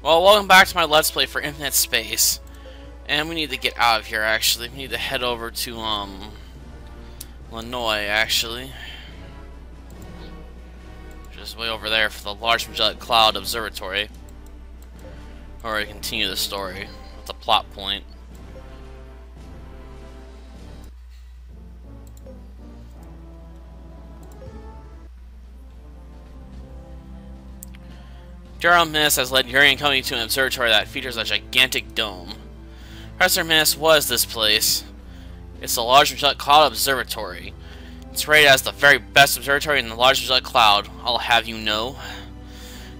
Well, welcome back to my Let's Play for Infinite Space. And we need to get out of here, actually. We need to head over to, Illinois, actually. Just way over there for the Large Magellanic Cloud Observatory. Or to continue the story with the plot point. General Miss has led Yuri and company to an observatory that features a gigantic dome. Professor Miss was this place. It's the Large Magellanic Cloud Observatory. It's rated as the very best observatory in the Large Magellanic Cloud, I'll have you know.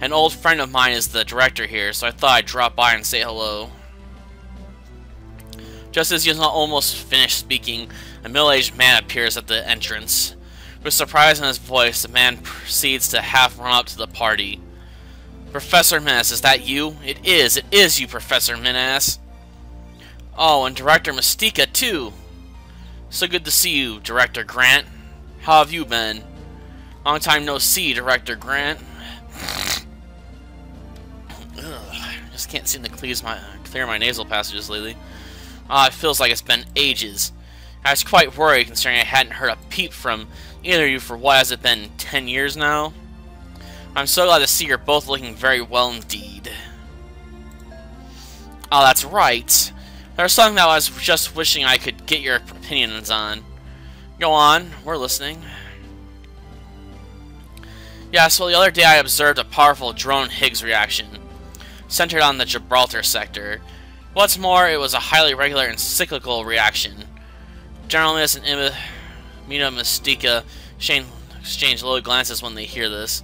An old friend of mine is the director here, so I thought I'd drop by and say hello. Just as he was almost finished speaking, a middle-aged man appears at the entrance. With surprise in his voice, the man proceeds to half run up to the party. Professor Miss, is that you? It is you, Professor Minas. Oh, and Director Mystica, too. So good to see you, Director Grant. How have you been? Long time no see, Director Grant. I just can't seem to clear my nasal passages lately. It feels like it's been ages. I was quite worried, considering I hadn't heard a peep from either of you for what has it been, 10 years now? I'm so glad to see you're both looking very well indeed. Oh, that's right. There's something that I was just wishing I could get your opinions on. Go on, we're listening. Yeah, so the other day I observed a powerful drone Higgs reaction, centered on the Gibraltar sector. What's more, it was a highly regular and cyclical reaction. General Miss and Mina Mystica exchange low glances when they hear this.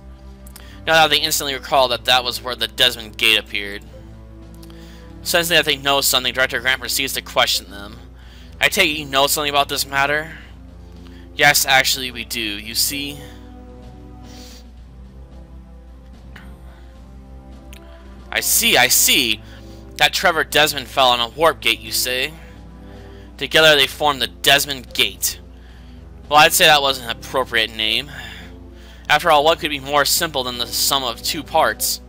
Now they instantly recall that was where the Desmond Gate appeared. Sensing that they know something, Director Grant proceeds to question them. I take it you know something about this matter? Yes, actually we do. You see... I see. That Trevor Desmond fell on a warp gate, you say? Together they formed the Desmond Gate. Well, I'd say that wasn't an appropriate name. After all, what could be more simple than the sum of two parts?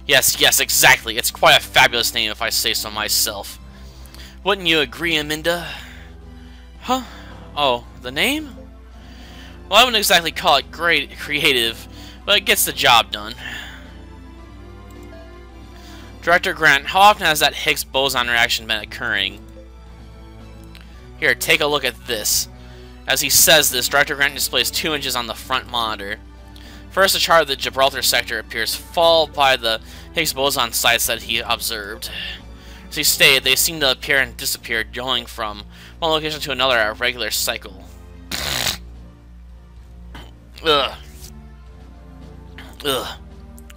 Yes, exactly. It's quite a fabulous name, if I say so myself. Wouldn't you agree, Aminda? Huh? Oh, the name? Well, I wouldn't exactly call it creative, but it gets the job done. Director Grant, how often has that Higgs boson reaction been occurring? Here, take a look at this. As he says this, Director Grant displays 2 images on the front monitor. First, a chart of the Gibraltar sector appears, followed by the Higgs boson sites that he observed. As he stated, they seem to appear and disappear, going from one location to another at a regular cycle. Ugh.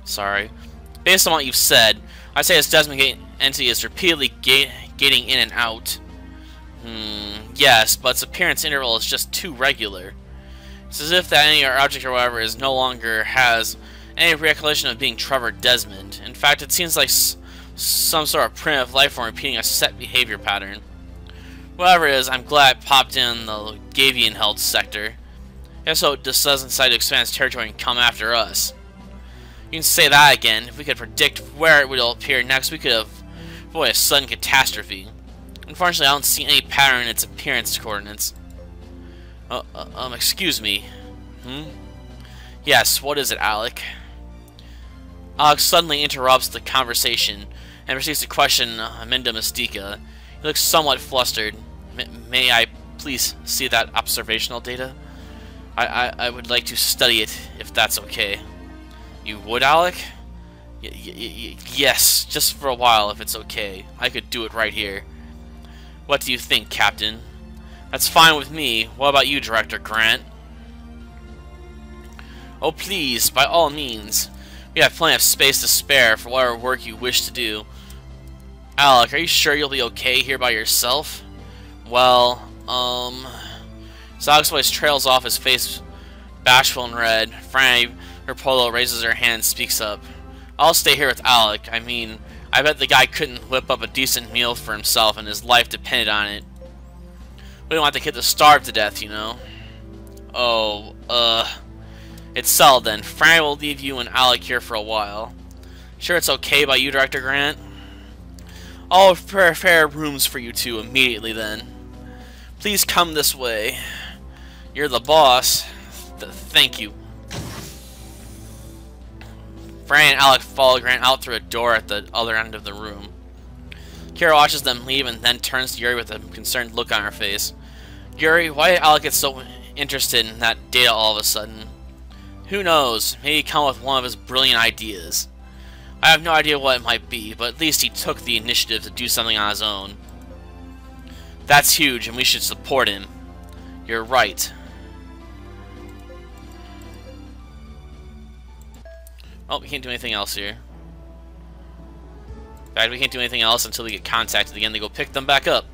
Sorry. Based on what you've said, I say this Desmond Gate entity is repeatedly gating in and out. Yes, but its appearance interval is just too regular. It's as if that any object or whatever is no longer has any recollection of being Trevor Desmond. In fact, it seems like some sort of primitive life form repeating a set behavior pattern. Whatever it is, I'm glad it popped in the Gavian-held sector. Guess so it just doesn't decide to expand its territory and come after us. You can say that again. If we could predict where it would appear next, we could avoid a sudden catastrophe. Unfortunately, I don't see any pattern in its appearance coordinates. Excuse me. Yes, what is it, Alik? Alik suddenly interrupts the conversation and proceeds to question Aminda Mystica. He looks somewhat flustered. May I please see that observational data? I would like to study it, if that's okay. You would, Alik? Yes, just for a while, if it's okay. I could do it right here. What do you think, Captain? That's fine with me. What about you, Director Grant? Oh, please, by all means. We have plenty of space to spare for whatever work you wish to do. Alik, are you sure you'll be okay here by yourself? Well, Alik's voice trails off, his face bashful and red. Franny Rapolo raises her hand and speaks up. I'll stay here with Alik. I mean, I bet the guy couldn't whip up a decent meal for himself and his life depended on it. We don't want the kid to starve to death, you know. Oh, it's settled then. Franny will leave you and Alik here for a while. Sure it's okay by you, Director Grant? I'll prepare rooms for you two immediately then. Please come this way. You're the boss. Thank you. Fran and Alik follow Grant out through a door at the other end of the room. Kira watches them leave and then turns to Yuri with a concerned look on her face. Yuri, why did Alik get so interested in that data all of a sudden? Who knows? Maybe he come with one of his brilliant ideas. I have no idea what it might be, but at least he took the initiative to do something on his own. That's huge, and we should support him. You're right. Oh, we can't do anything else here. In fact, we can't do anything else until we get contacted again to go pick them back up.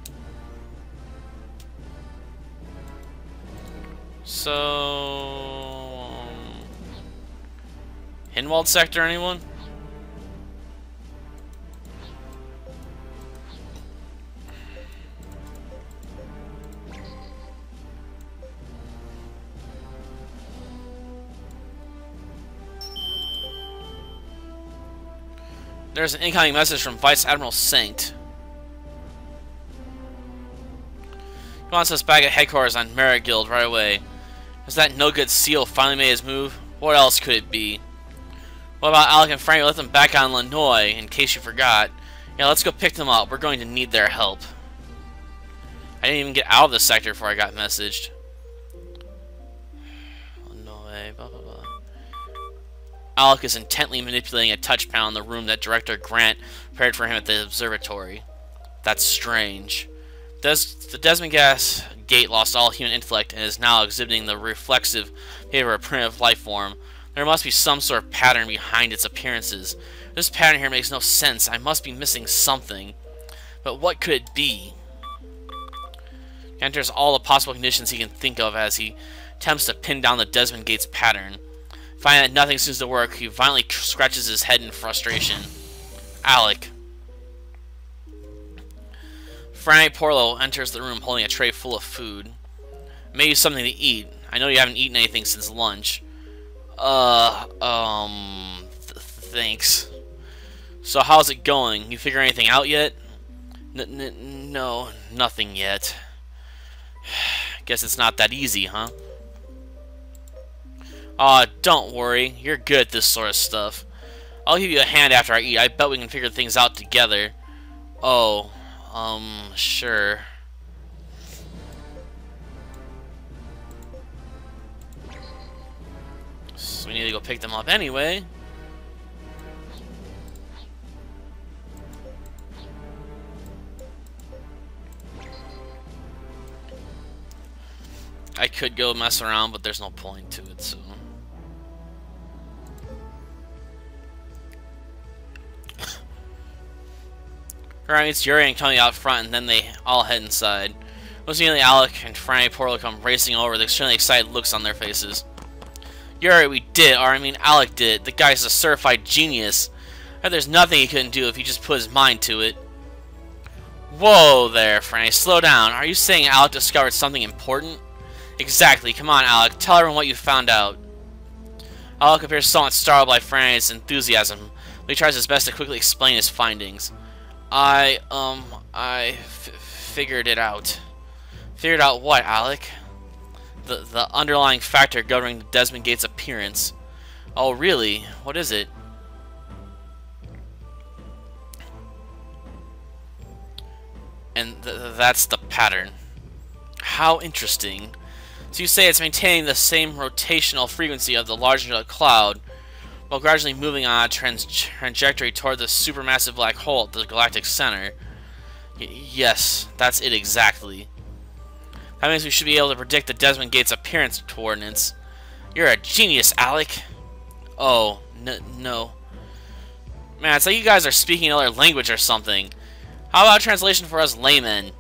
So... Hinwald sector, anyone? There's an incoming message from Vice Admiral Sankt. He wants us back at headquarters on Merit Guild right away. Has that no-good seal finally made his move? What else could it be? What about Alik and Frank? Let them back on Lanoy, in case you forgot. Yeah, let's go pick them up. We're going to need their help. I didn't even get out of the sector before I got messaged. Lanoy, blah blah blah. Alik is intently manipulating a touch panel in the room that Director Grant prepared for him at the observatory. That's strange. The Desmond Gate lost all human intellect and is now exhibiting the reflexive behavior of a primitive life form. There must be some sort of pattern behind its appearances. This pattern here makes no sense. I must be missing something. But what could it be? He enters all the possible conditions he can think of as he attempts to pin down the Desmond Gate's pattern. Finding that nothing seems to work, he violently scratches his head in frustration. Alik. Frank Porlo enters the room holding a tray full of food. I made you something to eat. I know you haven't eaten anything since lunch. Thanks. So how's it going? You figure anything out yet? No, nothing yet. Guess it's not that easy, huh? Aw, don't worry. You're good at this sort of stuff. I'll give you a hand after I eat. I bet we can figure things out together. Oh, sure. So we need to go pick them up anyway. I could go mess around, but there's no point to it, so... Alright, it's Yuri and coming out front, and then they all head inside. Most immediately, Alik and Franny Porlo come racing over with extremely excited looks on their faces. Yuri, we did, or I mean Alik did. The guy's a certified genius. There's nothing he couldn't do if he just put his mind to it. Whoa there, Franny, slow down. Are you saying Alik discovered something important? Exactly. Come on, Alik. Tell everyone what you found out. Alik appears somewhat startled by Franny's enthusiasm, but he tries his best to quickly explain his findings. I figured it out. Figured out what, Alik? The underlying factor governing Desmond Gate's appearance. Oh, really? What is it? And that's the pattern. How interesting. So you say it's maintaining the same rotational frequency of the large cloud, while gradually moving on a trajectory toward the supermassive black hole at the galactic center. Yes, that's it exactly. That means we should be able to predict the Desmond Gate's appearance coordinates. You're a genius, Alik. Oh, no. Man, it's like you guys are speaking another language or something. How about a translation for us laymen?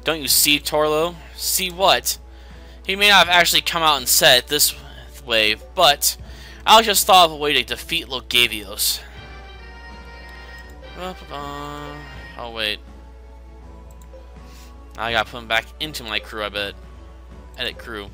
Don't you see, Torlo? See what? He may not have actually come out and said it this way, but Alik just thought of a way to defeat Logavios. Oh, wait. Now I gotta put him back into my crew, I bet. Edit crew.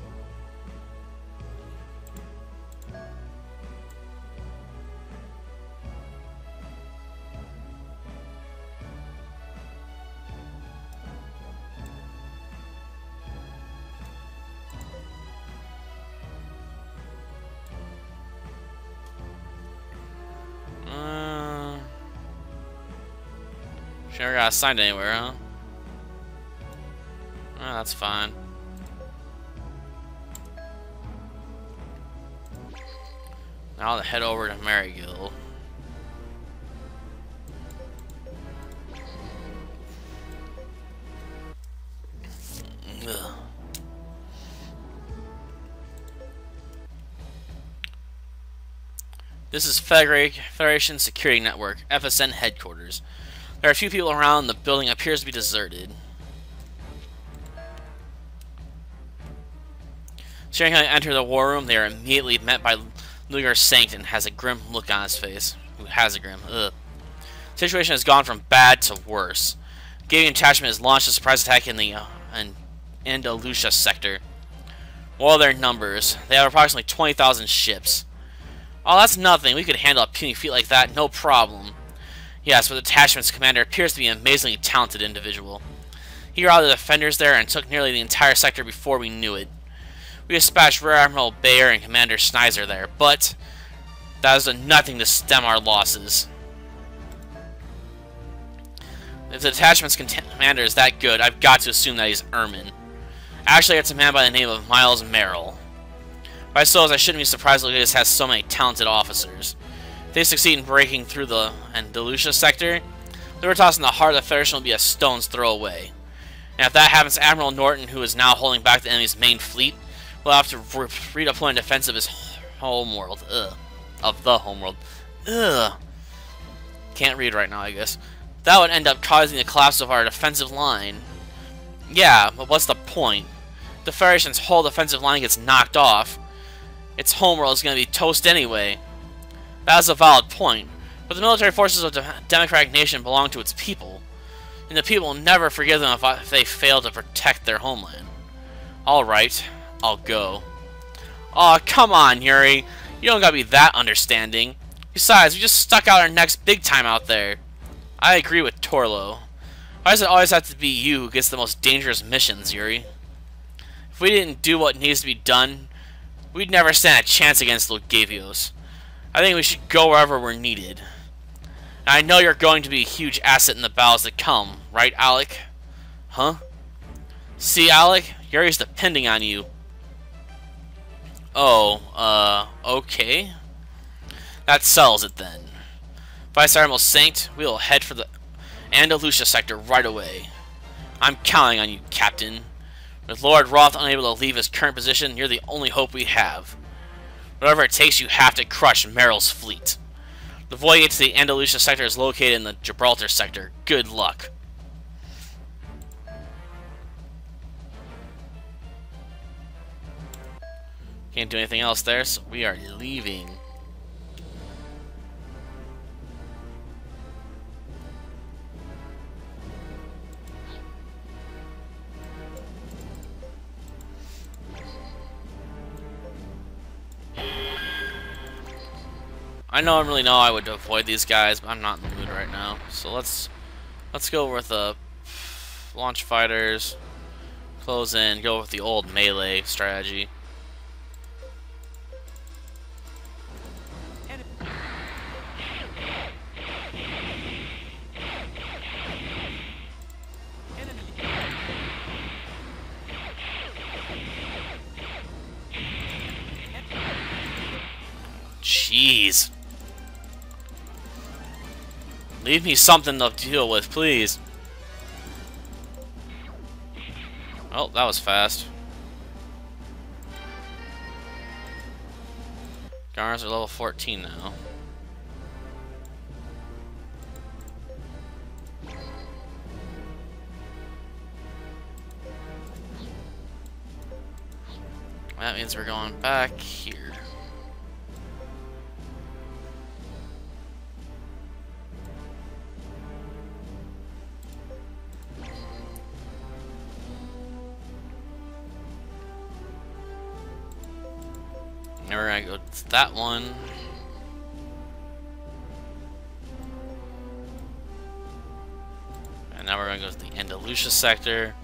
She never got assigned anywhere, huh? Oh, that's fine. Now I'll head over to Marygill. Ugh. This is Federation Security Network, FSN headquarters. There are a few people around. The building appears to be deserted. Sharing how they enter the war room, they are immediately met by Luger Sancton, has a grim look on his face. Who has a grim? Ugh. Situation has gone from bad to worse. Gavian detachment has launched a surprise attack in the Andalusia sector. What are their numbers? They have approximately 20,000 ships. Oh, that's nothing. We could handle a puny feat like that, no problem. Yes, but the detachment's commander appears to be an amazingly talented individual. He routed the defenders there and took nearly the entire sector before we knew it. We dispatched Rear Admiral Bayer and Commander Schneiser there, but that has done nothing to stem our losses. If the detachment's commander is that good, I've got to assume that he's Ermin. Actually, it's a man by the name of Miles Merrill. But I suppose I shouldn't be surprised that Lucas has so many talented officers. If they succeed in breaking through the Andalusia sector, Libertas in the heart of the Federation will be a stone's throw away. And if that happens, Admiral Norton, who is now holding back the enemy's main fleet, will have to redeploy in defense of his homeworld. Ugh. Of the homeworld. Ugh. Can't read right now, I guess. That would end up causing the collapse of our defensive line. Yeah, but what's the point? The Federation's whole defensive line gets knocked off. Its homeworld is going to be toast anyway. That is a valid point. But the military forces of the democratic nation belong to its people. And the people will never forgive them if they fail to protect their homeland. Alright, I'll go. Aw, come on, Yuri. You don't gotta be that understanding. Besides, we just stuck out our necks big time out there. I agree with Torlo. Why does it always have to be you who gets the most dangerous missions, Yuri? If we didn't do what needs to be done, we'd never stand a chance against Logavios. I think we should go wherever we're needed. And I know you're going to be a huge asset in the battles that come, right, Alik? Huh? See, Alik? Yuri's depending on you. Oh, okay. That settles it then. Vice Admiral Saint, we will head for the Andalusia sector right away. I'm counting on you, Captain. With Lord Roth unable to leave his current position, you're the only hope we have. Whatever it takes, you have to crush Merrill's fleet. The voyage to the Andalusia sector is located in the Gibraltar sector. Good luck. Can't do anything else there, so we are leaving. I normally know I would avoid these guys, but I'm not in the mood right now. So let's go with the launch fighters, close in, go with the old melee strategy. Jeez. Leave me something to deal with, please. Oh, that was fast. Guards are level 14 now. That means we're going back here. Now we're gonna go to that one. And now we're gonna go to the Andalusia sector.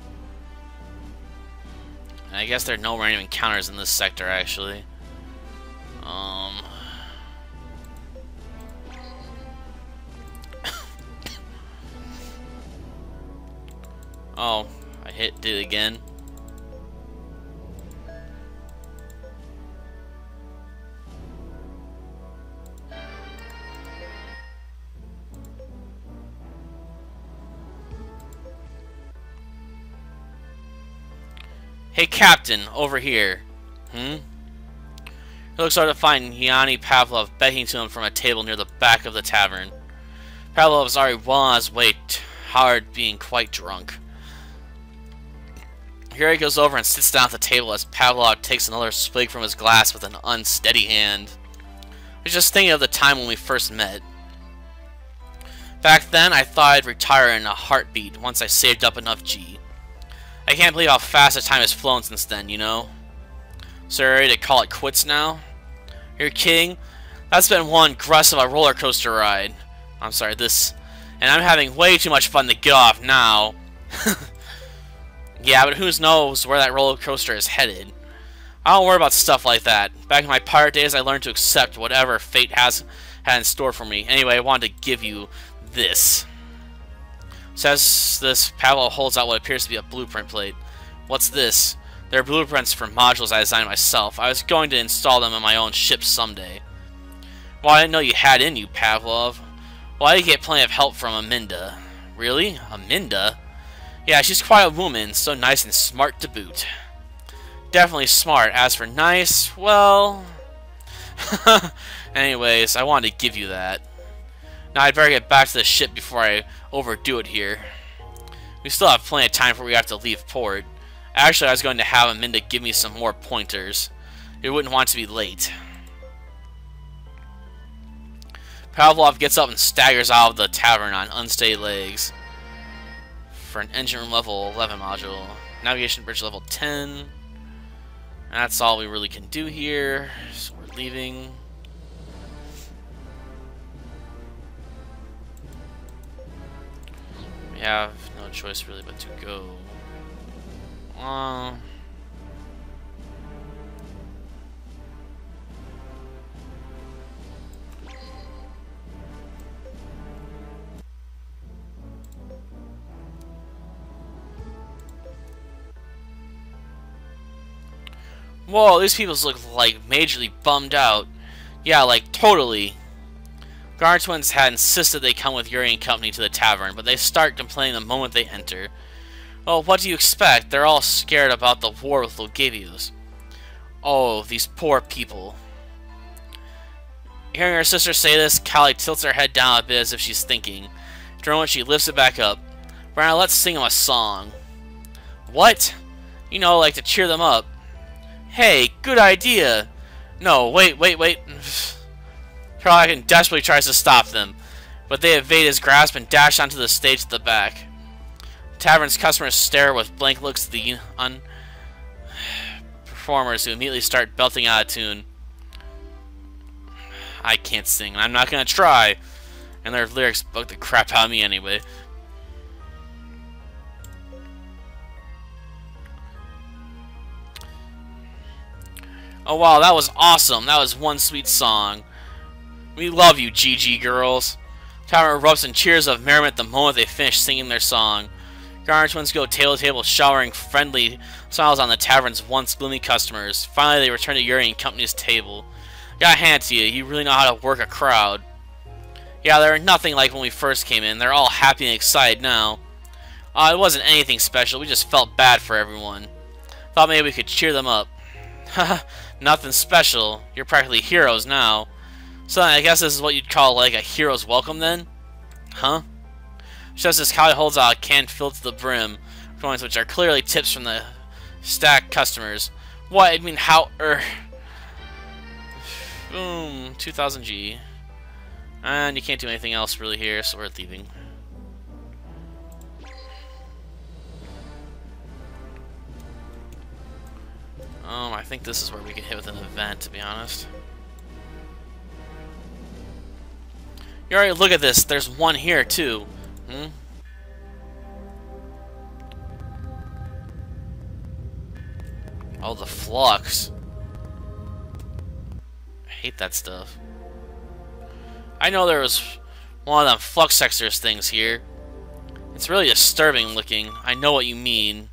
And I guess there are no random encounters in this sector, actually. Oh, I did it again. Hey, Captain, over here. He looks over to find Yanni Pavlov begging to him from a table near the back of the tavern. Pavlov is already well on his way, hard, being quite drunk. Here he goes over and sits down at the table as Pavlov takes another swig from his glass with an unsteady hand. I was just thinking of the time when we first met. Back then, I thought I'd retire in a heartbeat once I saved up enough G. I can't believe how fast the time has flown since then, you know? So you're ready to call it quits now? You're kidding? That's been one aggressive a roller coaster ride. I'm sorry, and I'm having way too much fun to get off now. Yeah, but who knows where that roller coaster is headed? I don't worry about stuff like that. Back in my pirate days, I learned to accept whatever fate had in store for me. Anyway, I wanted to give you this. Says this, Pavlov holds out what appears to be a blueprint plate. What's this? They're blueprints for modules I designed myself. I was going to install them on my own ship someday. Well, I didn't know you had in you, Pavlov. Well, I did get plenty of help from Aminda. Really? Aminda? Yeah, she's quite a woman, so nice and smart to boot. Definitely smart. As for nice, well... Anyways, I wanted to give you that. Now I'd better get back to the ship before I overdo it here. We still have plenty of time before we have to leave port. Actually, I was going to have Aminda give me some more pointers. We wouldn't want to be late. Pavlov gets up and staggers out of the tavern on unsteady legs. For an engine room level 11 module. Navigation bridge level 10. That's all we really can do here. So we're leaving. We have no choice really but to go. Whoa, these people look like majorly bummed out. Yeah, like totally. Guard twins had insisted they come with Yuri and company to the tavern, but they start complaining the moment they enter. Well, what do you expect? They're all scared about the war with Logavius. Oh, these poor people. Hearing her sister say this, Callie tilts her head down a bit as if she's thinking. After a moment, she lifts it back up. Brianna, let's sing them a song. What? You know, like to cheer them up. Hey, good idea. No, wait. Alik desperately tries to stop them, but they evade his grasp and dash onto the stage at the back. The tavern's customers stare with blank looks at the performers who immediately start belting out of tune. I can't sing, and I'm not gonna try. And their lyrics bug the crap out of me anyway. Oh wow, that was awesome. That was one sweet song. We love you, GG girls. Tavern erupts in cheers of merriment the moment they finish singing their song. Garner twins go table to table, showering friendly smiles on the tavern's once gloomy customers. Finally, they return to Yuri and company's table. Gotta hand it to you, you really know how to work a crowd. Yeah, they're nothing like when we first came in. They're all happy and excited now. It wasn't anything special. We just felt bad for everyone. Thought maybe we could cheer them up. Haha, nothing special. You're practically heroes now. So I guess this is what you'd call like a hero's welcome then? Huh? Just as Callie holds out a can filled to the brim, coins which are clearly tips from the stacked customers. What? I mean, how? Boom, 2,000 G. And you can't do anything else really here, so we're leaving. I think this is where we get hit with an event, to be honest. You already look at this. There's one here too. Oh, the flux. I hate that stuff. I know there was one of them flux sexers things here. It's really disturbing looking. I know what you mean.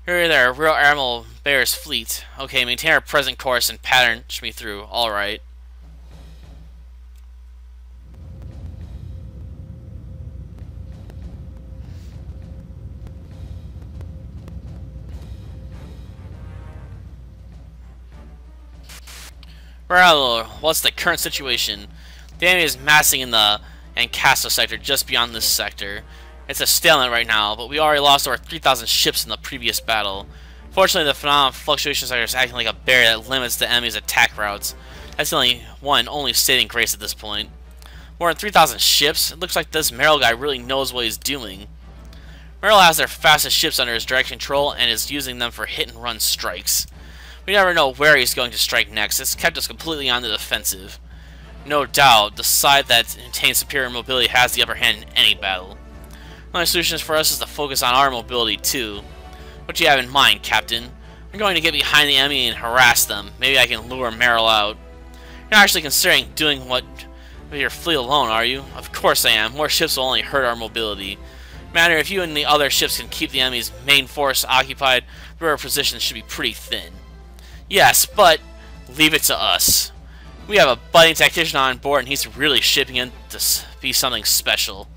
You're there, a real Admiral Bear's fleet. Okay, maintain our present course and pattern me through. Alright. Well, what's the current situation? The enemy is massing in the Ancasta sector just beyond this sector. It's a stalemate right now, but we already lost over 3,000 ships in the previous battle. Fortunately, the phenomenon fluctuation sector is acting like a barrier that limits the enemy's attack routes. That's the only saving grace at this point. More than 3,000 ships? It looks like this Merrill guy really knows what he's doing. Merrill has their fastest ships under his direct control and is using them for hit-and-run strikes. We never know where he's going to strike next. It's kept us completely on the defensive. No doubt, the side that maintains superior mobility has the upper hand in any battle. The only solution for us is to focus on our mobility too. What do you have in mind, Captain? I'm going to get behind the enemy and harass them. Maybe I can lure Merrill out. You're not actually considering doing what with your fleet alone, are you? Of course I am. More ships will only hurt our mobility. Matter if you and the other ships can keep the enemy's main force occupied, the rear positions should be pretty thin. Yes, but leave it to us. We have a budding tactician on board, and he's really shaping in to be something special.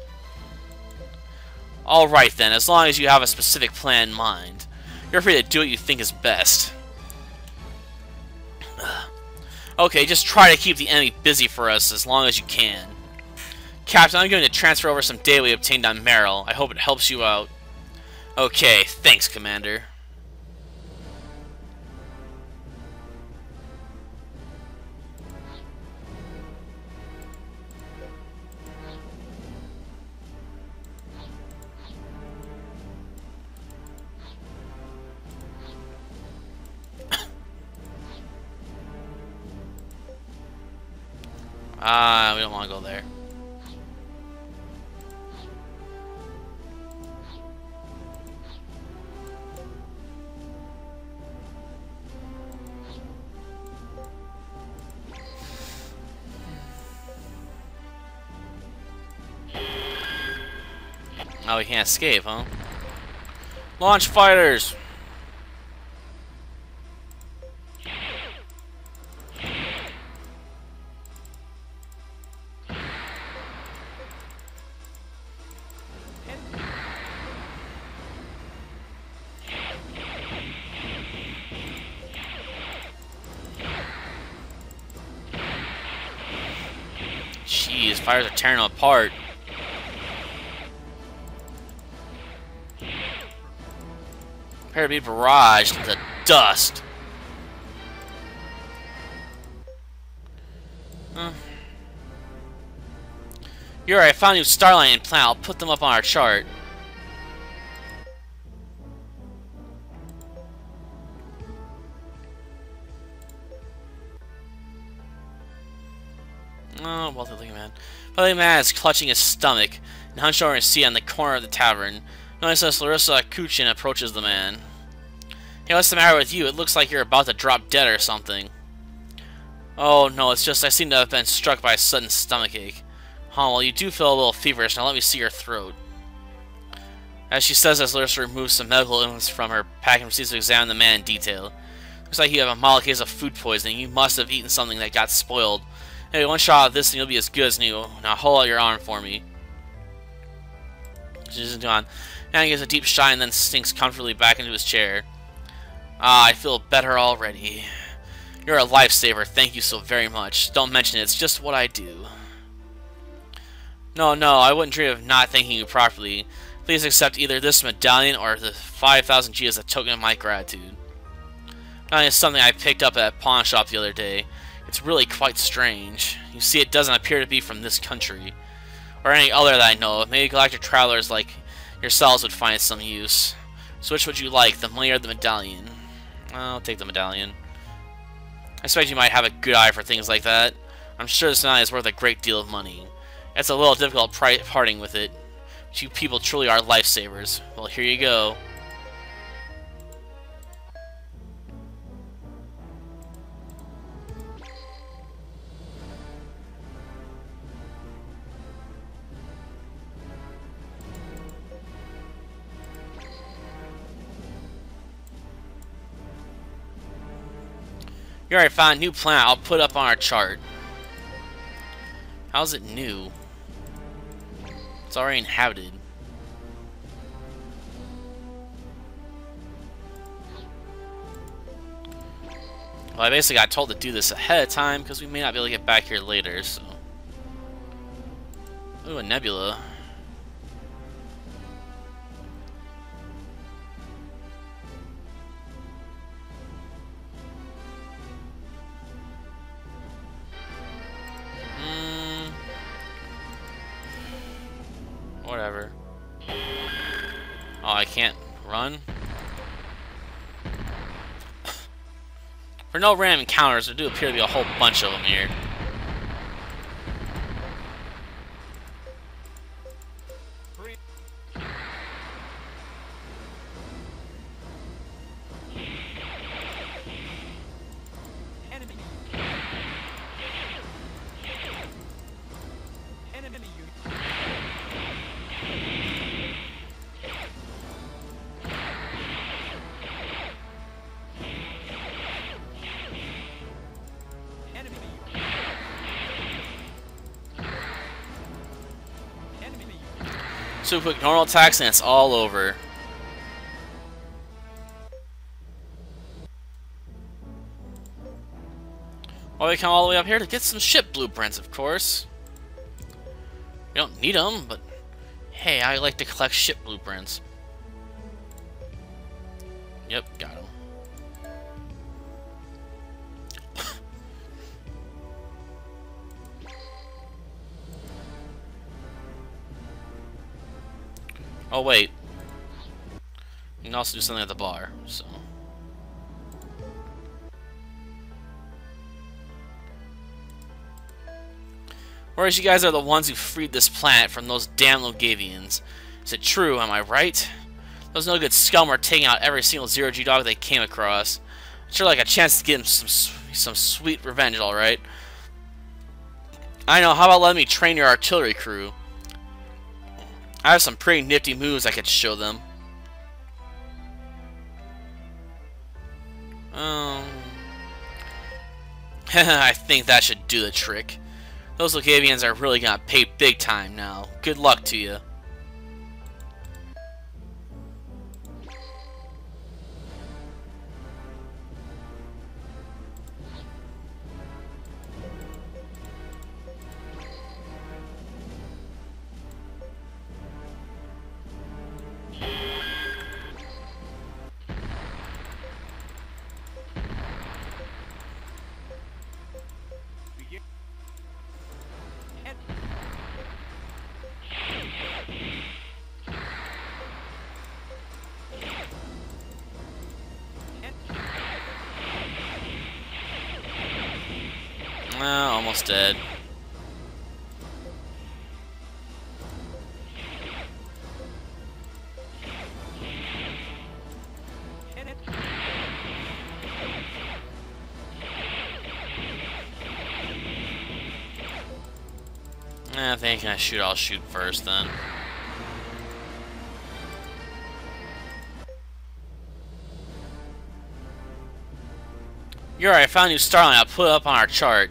Alright then, as long as you have a specific plan in mind. You're free to do what you think is best. Okay, just try to keep the enemy busy for us as long as you can. Captain, I'm going to transfer over some data we obtained on Merrill. I hope it helps you out. Okay, thanks, Commander. We don't want to go there. Oh, we can't escape, huh? Launch fighters! Jeez, fires are tearing them apart. Prepare to be barraged into dust. You're right, I found a new Starline and plan. I'll put them up on our chart. Oh, wealthy looking man. Wealthy man is clutching his stomach and hunched over his seat on the corner of the tavern. Notice Larissa Kuchin approaches the man. Hey, what's the matter with you? It looks like you're about to drop dead or something. Oh, no, it's just I seem to have been struck by a sudden stomachache. Huh, well, you do feel a little feverish. Now let me see your throat. As she says, as Larissa removes some medical illness from her pack and proceeds to examine the man in detail. Looks like you have a mild case of food poisoning. You must have eaten something that got spoiled. Hey, one shot of this and you'll be as good as new. Now hold out your arm for me. She's gone. Now he gives a deep sigh and then sinks comfortably back into his chair. Ah, I feel better already. You're a lifesaver. Thank you so very much. Don't mention it. It's just what I do. No, I wouldn't dream of not thanking you properly. Please accept either this medallion or the 5,000 G as a token of my gratitude. Medallion is something I picked up at a pawn shop the other day. It's really quite strange. You see, it doesn't appear to be from this country. Or any other that I know of. Maybe galactic travelers like yourselves would find it some use. So which would you like, the money or the medallion? I'll take the medallion. I expect you might have a good eye for things like that. I'm sure this medallion is worth a great deal of money. It's a little difficult parting with it. But you people truly are lifesavers. Well, here you go. You already found a new planet. I'll put up on our chart. How's it new? It's already inhabited. Well, I basically got told to do this ahead of time because we may not be able to get back here later, so... Ooh, a nebula. Whatever. Oh, I can't run? For no random encounters, there do appear to be a whole bunch of them here. So quick normal attacks and it's all over. Well, we come all the way up here to get some ship blueprints, of course. We don't need them, but hey, I like to collect ship blueprints. Yep, got them. Oh wait, you can also do something at the bar, so. Whereas you guys are the ones who freed this planet from those damn Logavians. Is it true, am I right? Those no good scum were taking out every single zero-G dog they came across. Sure like a chance to get them some sweet revenge, alright? I know, how about letting me train your artillery crew? I have some pretty nifty moves I could show them. I think that should do the trick. Those Logavians are really gonna pay big time now. Good luck to you. Almost dead. I think I'll shoot first then. You're right, I found a new starline. I'll put it up on our chart.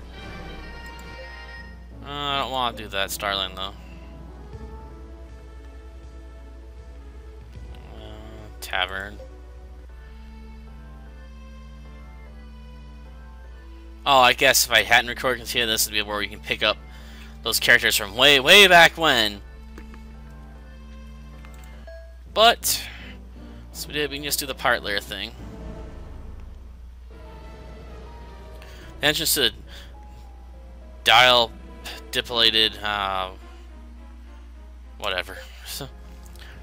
I don't want to do that starline though. Tavern. Oh, I guess if I hadn't recorded continue, this would be where we can pick up those characters from way, way back when. But, so we can just do the part layer thing. The entrance to dial dilated, whatever.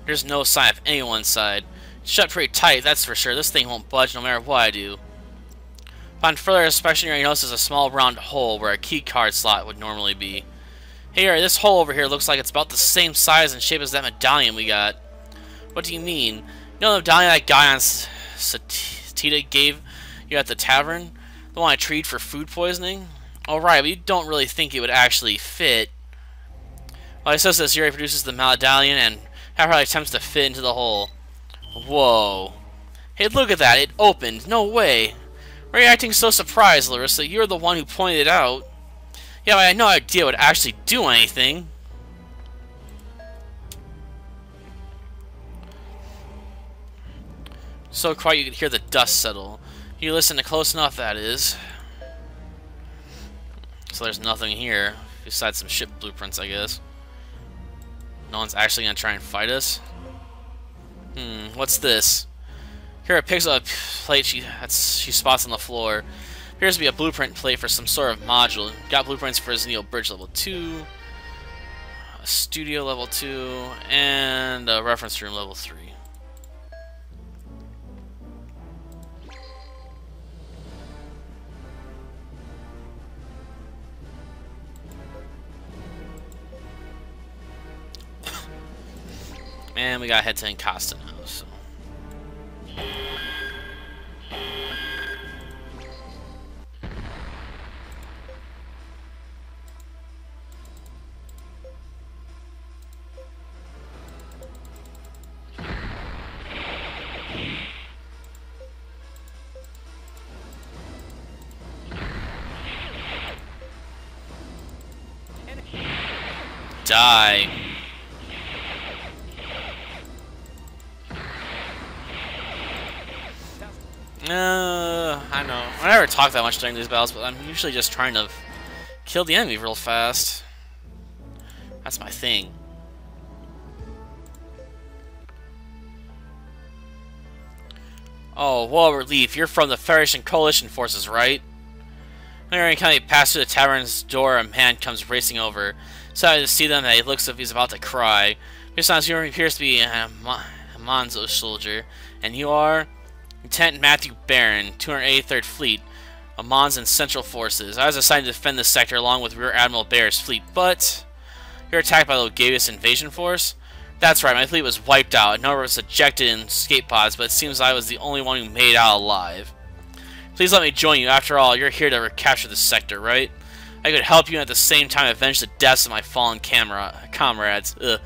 There's no sign of anyone's side. It's shut pretty tight, that's for sure. This thing won't budge no matter what I do. Upon further inspection, you notice there's a small round hole where a key card slot would normally be. Hey, this hole over here looks like it's about the same size and shape as that medallion we got. What do you mean? You know the medallion that guy on Satita gave you at the tavern? The one I treated for food poisoning? Alright, but you don't really think it would actually fit. Well, it says that Zuri produces the medallion and Harry attempts to fit into the hole. Whoa. Hey, look at that. It opened. No way. Why are you acting so surprised, Larissa? You're the one who pointed it out. Yeah, but I had no idea it would actually do anything. So quiet you could hear the dust settle. You listen to close enough, that is. So there's nothing here, besides some ship blueprints, I guess. No one's actually gonna try and fight us? What's this? Here picks up a plate she spots on the floor. Appears to be a blueprint plate for some sort of module. Got blueprints for Zenio Bridge level 2, a studio level 2, and a reference room level 3. And we gotta head to Encosta now, so. Die. I know. I never talk that much during these battles, but I'm usually just trying to kill the enemy real fast. That's my thing. Oh, what a relief. You're from the Federation Coalition forces, right? When County passed through the tavern's door, a man comes racing over. Excited to see them, he looks as if he's about to cry. Besides, he appears to be a Monzo soldier. And you are? Lieutenant Matthew Barron, 283rd Fleet, Mons and Central Forces. I was assigned to defend this sector along with Rear Admiral Bear's fleet, but you're attacked by the Logavius invasion force? That's right, my fleet was wiped out. A number was ejected in escape pods, but it seems I was the only one who made it out alive. Please let me join you. After all, you're here to recapture this sector, right? I could help you and at the same time avenge the deaths of my fallen comrades. Ugh.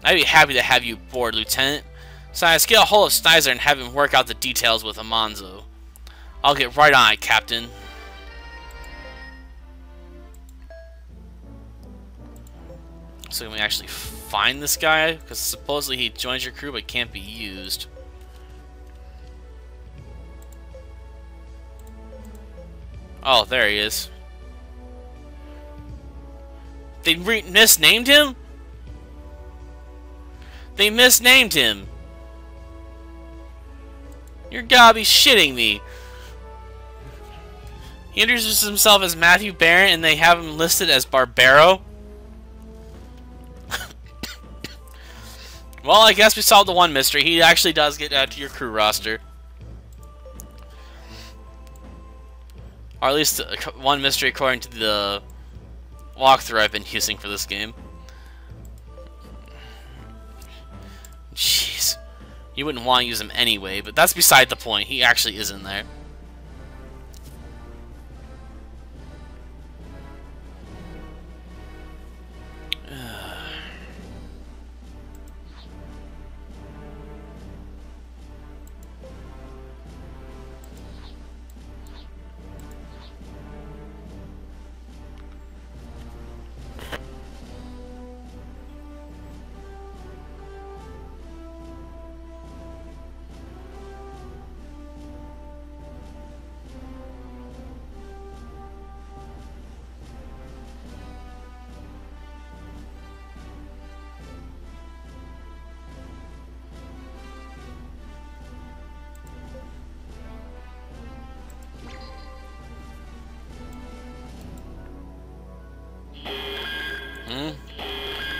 I'd be happy to have you aboard, Lieutenant. Besides, get a hold of Snizer and have him work out the details with Amanzo. I'll get right on it, Captain. So can we actually find this guy? Because supposedly he joins your crew but can't be used. Oh, there he is. They misnamed him? They misnamed him. You're gotta be shitting me. He introduces himself as Matthew Barron and they have him listed as Barbaro. Well, I guess we solved the one mystery. He actually does get added to your crew roster. Or at least one mystery according to the walkthrough I've been using for this game. Jeez. You wouldn't want to use him anyway, but that's beside the point. He actually is in there.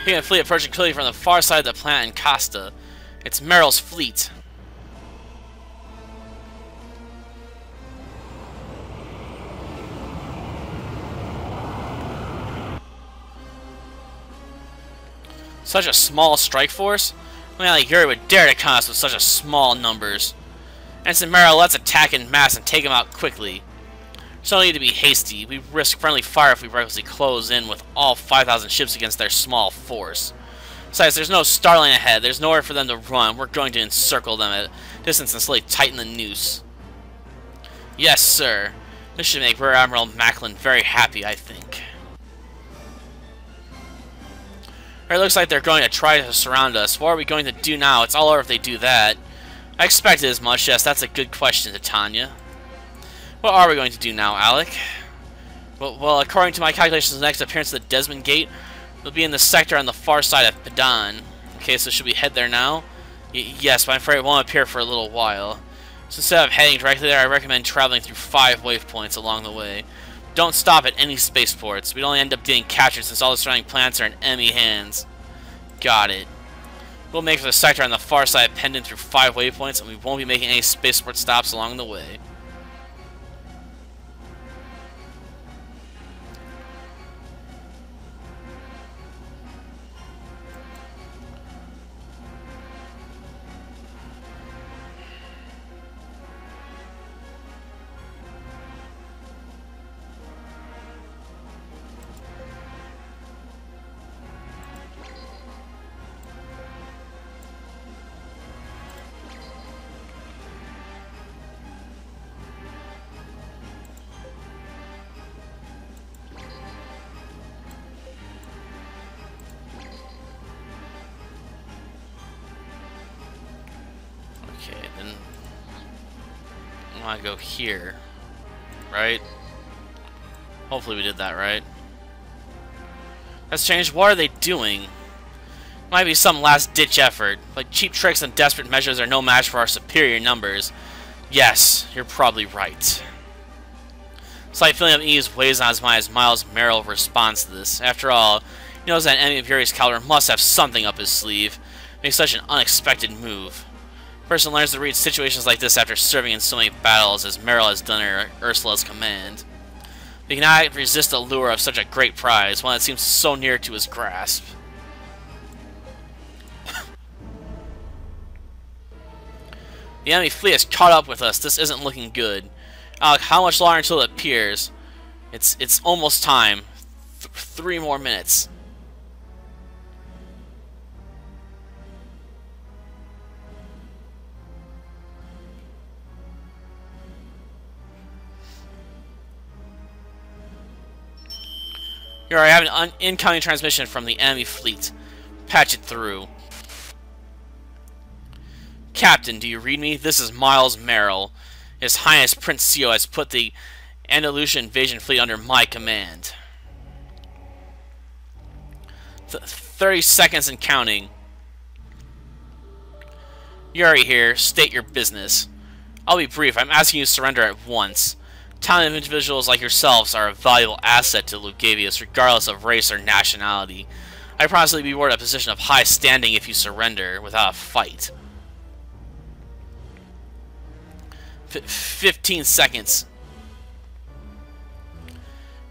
Seeing a fleet approaching clearly from the far side of the planet in Costa. It's Meryl's fleet. Such a small strike force? Only like Yuri would dare to come us with such a small numbers. Ensign Meryl, let's attack en masse and take him out quickly. There's no need to be hasty. We risk friendly fire if we recklessly close in with all 5,000 ships against their small force. Besides, there's no starling ahead. There's nowhere for them to run. We're going to encircle them at a distance and slowly tighten the noose. Yes, sir. This should make Rear Admiral Macklin very happy, I think. It looks like they're going to try to surround us. What are we going to do now? It's all over if they do that. I expected as much. Yes, that's a good question, Titania. What are we going to do now, Alik? Well, according to my calculations, the next appearance of the Desmond Gate will be in the sector on the far side of Padan. Okay, so should we head there now? Yes, but I'm afraid it won't appear for a little while. So instead of heading directly there, I recommend traveling through 5 waypoints along the way. Don't stop at any spaceports. We'd only end up getting captured since all the surrounding planets are in enemy hands. Got it. We'll make for the sector on the far side of Pendant through 5 waypoints, and we won't be making any spaceport stops along the way. Okay, then I want to go here, right? Hopefully we did that right. That's changed. What are they doing? Might be some last-ditch effort, but cheap tricks and desperate measures are no match for our superior numbers. Yes, you're probably right. Slight feeling of ease weighs on his mind as Miles Merrill responds to this. After all, he knows that an enemy of Yuri's caliber must have something up his sleeve. Makes such an unexpected move. A person learns to read situations like this after serving in so many battles as Merrill has done at Ursula's command. He cannot resist the lure of such a great prize, one that seems so near to his grasp. The enemy fleet has caught up with us. This isn't looking good. Alik, how much longer until it appears? It's almost time. 3 more minutes. Here, I have an incoming transmission from the enemy fleet. Patch it through. Captain, do you read me? This is Miles Merrill. His Highness Prince Seo has put the Andalusian invasion fleet under my command. 30 seconds and counting. Yuri here. State your business. I'll be brief. I'm asking you to surrender at once. Talented individuals like yourselves are a valuable asset to Lugavius, regardless of race or nationality. I promise to be awarded a position of high standing if you surrender without a fight. 15 seconds.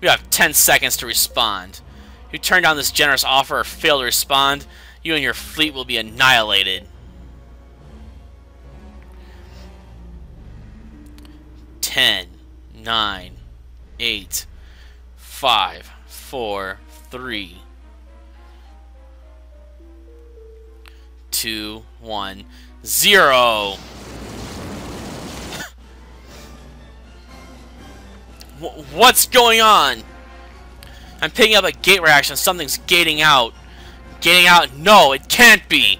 You have 10 seconds to respond. If you turn down this generous offer or fail to respond, you and your fleet will be annihilated. 10, 9, 8, 5, 4, 3, 2, 1, 0. What's going on? I'm picking up a gate reaction. Something's gating out. Gating out? No, it can't be.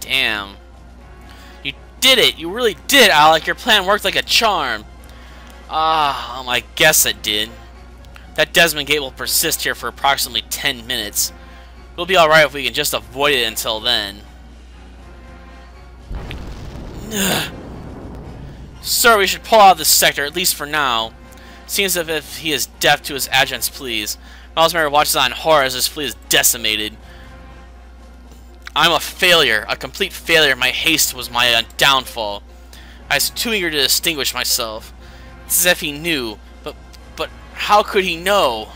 Damn. You did it! You really did, Alik! Your plan worked like a charm! I guess it did. That Desmond Gate will persist here for approximately 10 minutes. We'll be alright if we can just avoid it until then. Sir, we should pull out of this sector, at least for now. Seems as if he is deaf to his adjutant's pleas. Miles Merrill watches on in horror as his fleet is decimated. I'm a failure, a complete failure. My haste was my downfall. I was too eager to distinguish myself. It's as if he knew, but how could he know?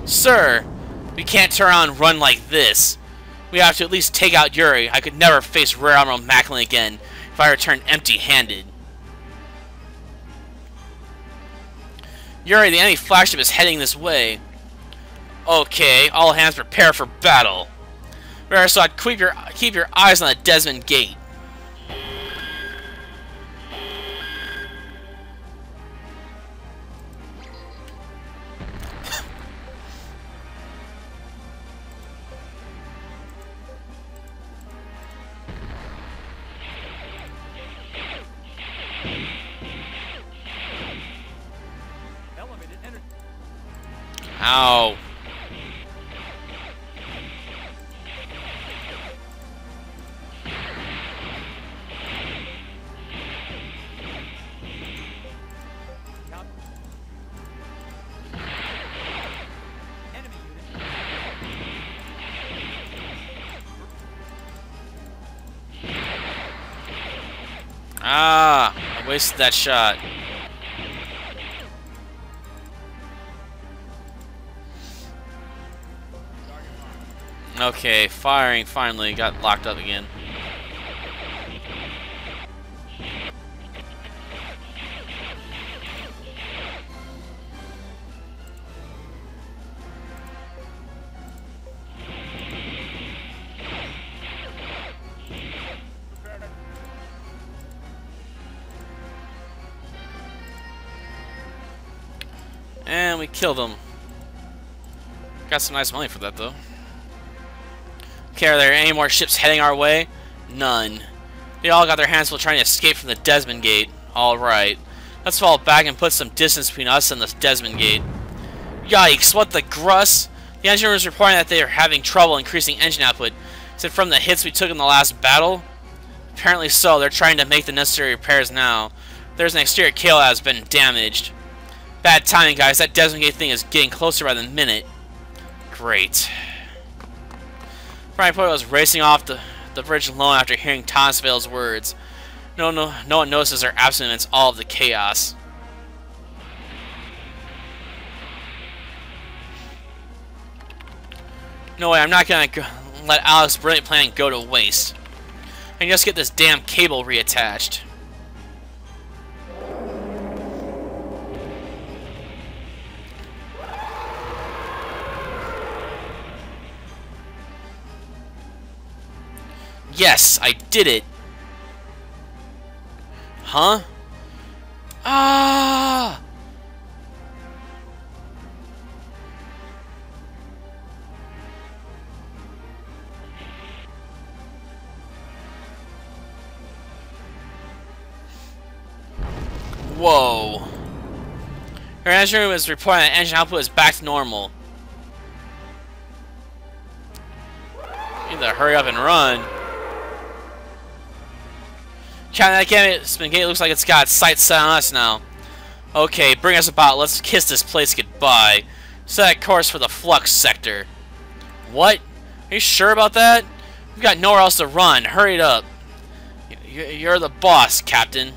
Sir, we can't turn around and run like this. We have to at least take out Yuri. I could never face Rear Admiral Macklin again. if I return empty-handed. Yuri, the enemy flagship is heading this way. Okay, all hands prepare for battle. So I'd keep your eyes on the Desmond Gate. Ow. Ah, I wasted that shot. Okay, firing finally got locked up again. And we killed them. Got some nice money for that, though. Okay, are there any more ships heading our way? None. They all got their hands full trying to escape from the Desmond Gate. Alright. Let's fall back and put some distance between us and the Desmond Gate. Yikes, what the gruss? The engineer was reporting that they are having trouble increasing engine output. Is it from the hits we took in the last battle? Apparently so. They're trying to make the necessary repairs now. There's an exterior cable that has been damaged. Bad timing, guys. That Desmond Gate thing is getting closer by the minute. Great. Brian Poyle was racing off the bridge alone after hearing Tonsvale's words. No one notices their absence amidst all of the chaos. No way, I'm not gonna let Alik's brilliant plan go to waste. I can just get this damn cable reattached. Yes, I did it. Huh? Ah! Whoa. Her engine room is reporting that engine output is back to normal. You need to hurry up and run. That Desmond Gate looks like it's got its sights set on us now. Okay, bring us about. Let's kiss this place goodbye. Set a course for the Flux sector. What? Are you sure about that? We've got nowhere else to run. Hurry it up. You're the boss, Captain.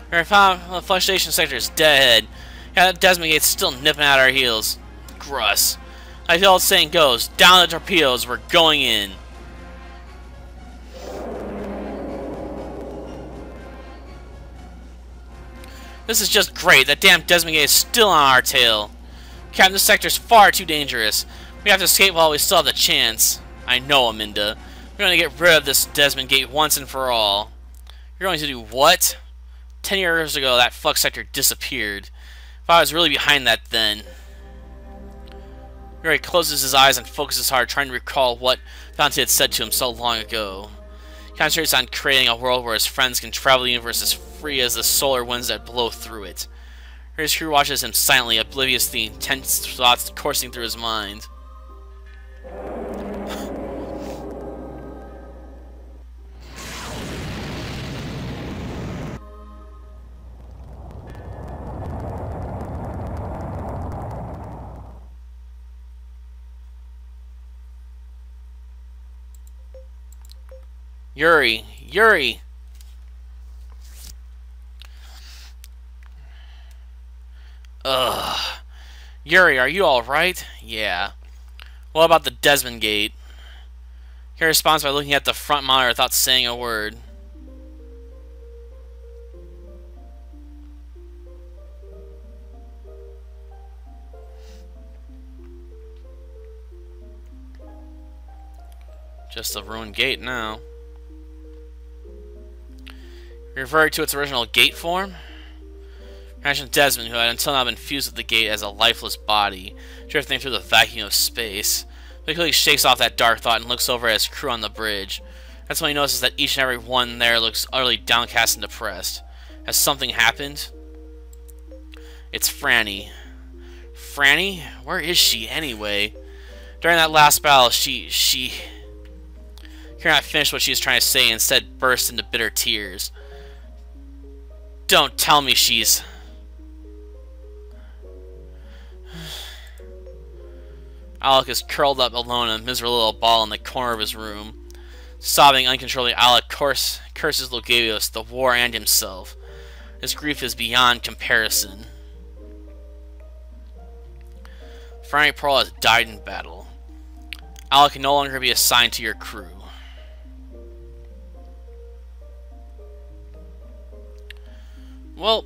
Our the Flux Station sector is dead. Yeah, that Desmond Gate's still nipping at our heels. Gruss. Like the old saying goes, down the torpedoes, we're going in. This is just great. That damn Desmond Gate is still on our tail. Captain, this sector's far too dangerous. We have to escape while we still have the chance. I know, Aminda. We're going to get rid of this Desmond Gate once and for all. You're going to do what? 10 years ago, that Flux sector disappeared. If I was really behind that then. Yuri closes his eyes and focuses hard, trying to recall what Infinte had said to him so long ago. He concentrates on creating a world where his friends can travel the universe as free as the solar winds that blow through it. His crew watches him silently, oblivious to the intense thoughts coursing through his mind. Yuri! Yuri! Ugh. Yuri, are you alright? Yeah. What about the Desmond Gate? He responds by looking at the front monitor without saying a word. Just a ruined gate now. Reverted to its original gate form? Imagine Desmond, who had until now been fused with the gate as a lifeless body, drifting through the vacuum of space. He quickly shakes off that dark thought and looks over at his crew on the bridge. That's when he notices that each and every one there looks utterly downcast and depressed. Has something happened? It's Franny. Franny? Where is she, anyway? During that last battle, she could not finish what she was trying to say and instead burst into bitter tears. Don't tell me she's... Alik is curled up alone in a miserable little ball in the corner of his room. Sobbing uncontrollably, Alik curses Logavios, the war, and himself. His grief is beyond comparison. Franny Pearl has died in battle. Alik can no longer be assigned to your crew. Well...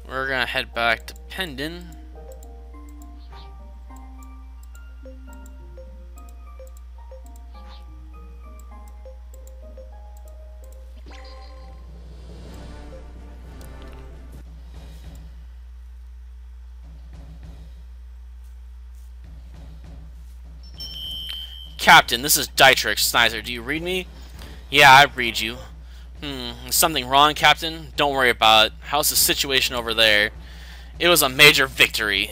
we're gonna head back to Pendon. Captain, this is Dietrich Snyder. Do you read me? Yeah, I read you. Is something wrong, Captain? Don't worry about it. How's the situation over there? It was a major victory.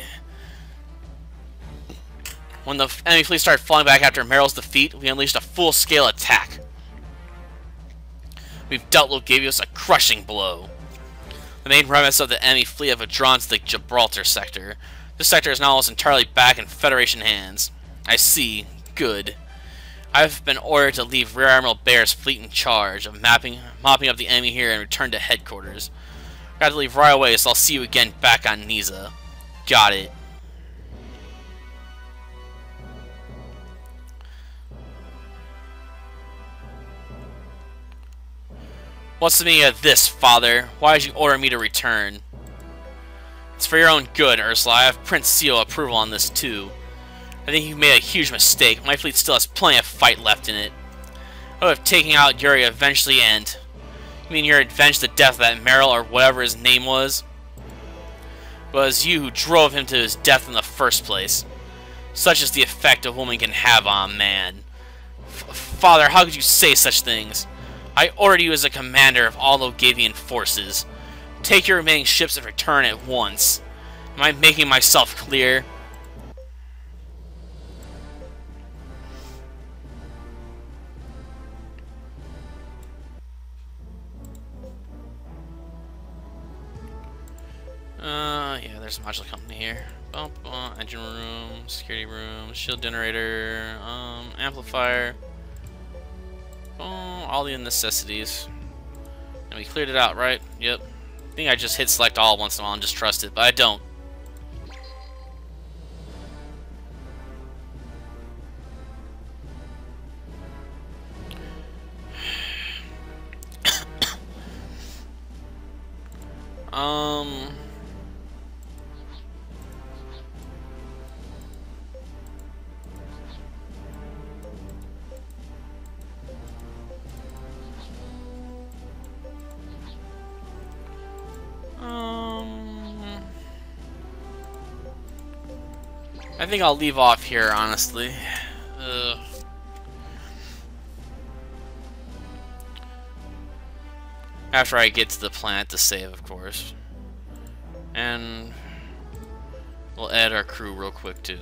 When the enemy fleet started falling back after Meryl's defeat, we unleashed a full-scale attack. We've dealt Logavios a crushing blow. The main remnants of the enemy fleet have withdrawn to the Gibraltar sector. This sector is now almost entirely back in Federation hands. I see. Good. I've been ordered to leave Rear Admiral Bear's fleet in charge of mopping up the enemy here and return to headquarters. Got to leave right away, so I'll see you again back on Niza. Got it. What's the meaning of this, Father? Why did you order me to return? It's for your own good, Ursula. I have Prince Seal approval on this, too. I think you made a huge mistake. My fleet still has plenty of fight left in it. I would have taken out Yuri eventually end. You mean you avenged the death of that Meryl or whatever his name was? But it was you who drove him to his death in the first place. Such is the effect a woman can have on a man. Father, how could you say such things? I ordered you as a commander of all Logavian forces. Take your remaining ships and return at once. Am I making myself clear? Yeah, there's a modular company here. Engine room, security room, shield generator, amplifier. All the necessities. And we cleared it out, right? Yep. I think I just hit select all once in a while and just trust it, but I don't. I think I'll leave off here, honestly. After I get to the planet to save, of course. And we'll add our crew real quick, too.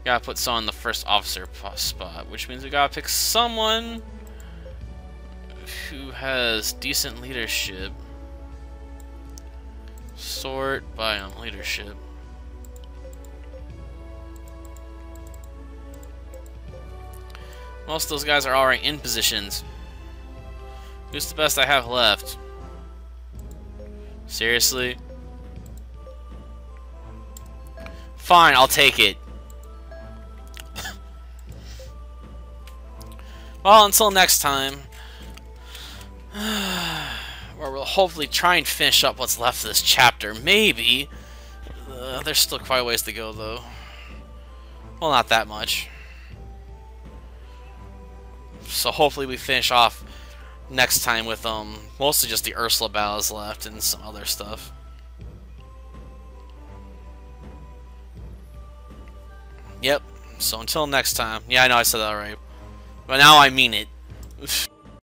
Gotta put someone in the first officer spot, which means we gotta pick someone who has decent leadership. Sort by leadership. Most of those guys are already in positions. Who's the best I have left? Seriously? Fine, I'll take it. Well, until next time. Where we'll hopefully try and finish up what's left of this chapter. Maybe. There's still quite a ways to go, though. Well, not that much. So hopefully we finish off next time with mostly just the Ursula battles left and some other stuff. Yep. So until next time. Yeah, I know I said that right. But now I mean it.